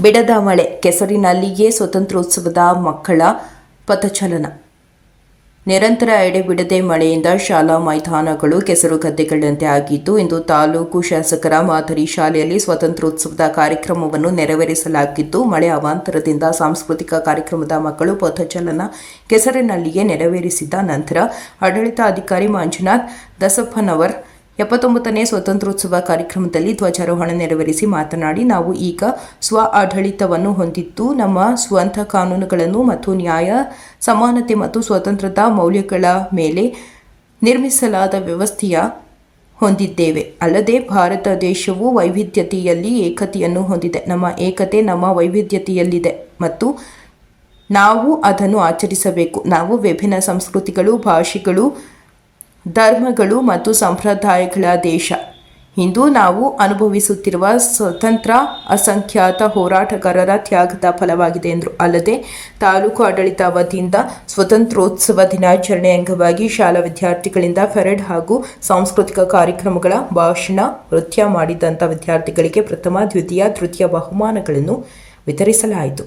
ಬಿಡದ ಮಳೆ, ಕೆಸರಿನಲ್ಲಿಯೇ ಸ್ವಾತಂತ್ರ್ಯೋತ್ಸವದ ಮಕ್ಕಳ ಪಥಚಲನ. ನಿರಂತರ ಎಡೆಬಿಡದೆ ಮಳೆಯಿಂದ ಶಾಲಾ ಮೈದಾನಗಳು ಕೆಸರು ಗದ್ದೆಗಳಂತೆ ಆಗಿದ್ದು, ಇಂದು ತಾಲೂಕು ಶಾಸಕರ ಮಾದರಿ ಶಾಲೆಯಲ್ಲಿ ಸ್ವಾತಂತ್ರ್ಯೋತ್ಸವದ ಕಾರ್ಯಕ್ರಮವನ್ನು ನೆರವೇರಿಸಲಾಗಿದ್ದು, ಮಳೆ ಅವಾಂತರದಿಂದ ಸಾಂಸ್ಕೃತಿಕ ಕಾರ್ಯಕ್ರಮದ ಮಕ್ಕಳು ಪಥಚಲನ ಕೆಸರಿನಲ್ಲಿಯೇ ನೆರವೇರಿಸಿದ ನಂತರ ಆಡಳಿತಾಧಿಕಾರಿ ಮಂಜುನಾಥ್ ದಸಪ್ಪನವರ್ 79ನೇ ಸ್ವಾತಂತ್ರ್ಯೋತ್ಸವ ಕಾರ್ಯಕ್ರಮದಲ್ಲಿ ಧ್ವಜಾರೋಹಣ ನೆರವೇರಿಸಿ ಮಾತನಾಡಿ, ನಾವು ಈಗ ಸ್ವ ಆಡಳಿತವನ್ನು ಹೊಂದಿದ್ದು, ನಮ್ಮ ಸ್ವಂತ ಕಾನೂನುಗಳನ್ನು ಮತ್ತು ನ್ಯಾಯ, ಸಮಾನತೆ ಮತ್ತು ಸ್ವಾತಂತ್ರ್ಯದ ಮೌಲ್ಯಗಳ ಮೇಲೆ ನಿರ್ಮಿಸಲಾದ ವ್ಯವಸ್ಥೆಯ ಹೊಂದಿದ್ದೇವೆ. ಅಲ್ಲದೆ ಭಾರತ ದೇಶವು ವೈವಿಧ್ಯತೆಯಲ್ಲಿ ಏಕತೆಯನ್ನು ಹೊಂದಿದೆ. ನಮ್ಮ ಏಕತೆ ನಮ್ಮ ವೈವಿಧ್ಯತೆಯಲ್ಲಿದೆ ಮತ್ತು ನಾವು ಅದನ್ನು ಆಚರಿಸಬೇಕು. ನಾವು ವಿಭಿನ್ನ ಸಂಸ್ಕೃತಿಗಳು, ಭಾಷೆಗಳು, ಧರ್ಮಗಳು ಮತ್ತು ಸಂಪ್ರದಾಯಗಳ ದೇಶ. ಇಂದು ನಾವು ಅನುಭವಿಸುತ್ತಿರುವ ಸ್ವಾತಂತ್ರ್ಯ ಅಸಂಖ್ಯಾತ ಹೋರಾಟಗಾರರ ತ್ಯಾಗದ ಫಲವಾಗಿದೆ ಎಂದರು. ಅಲ್ಲದೆ ತಾಲೂಕು ಆಡಳಿತ ವತಿಯಿಂದ ಸ್ವಾತಂತ್ರ್ಯೋತ್ಸವ ದಿನಾಚರಣೆ ಅಂಗವಾಗಿ ಶಾಲಾ ವಿದ್ಯಾರ್ಥಿಗಳಿಂದ ಪರೇಡ್ ಹಾಗೂ ಸಾಂಸ್ಕೃತಿಕ ಕಾರ್ಯಕ್ರಮಗಳ ಭಾಷಣ, ನೃತ್ಯ ಮಾಡಿದಂಥ ವಿದ್ಯಾರ್ಥಿಗಳಿಗೆ ಪ್ರಥಮ, ದ್ವಿತೀಯ, ತೃತೀಯ ಬಹುಮಾನಗಳನ್ನು ವಿತರಿಸಲಾಯಿತು.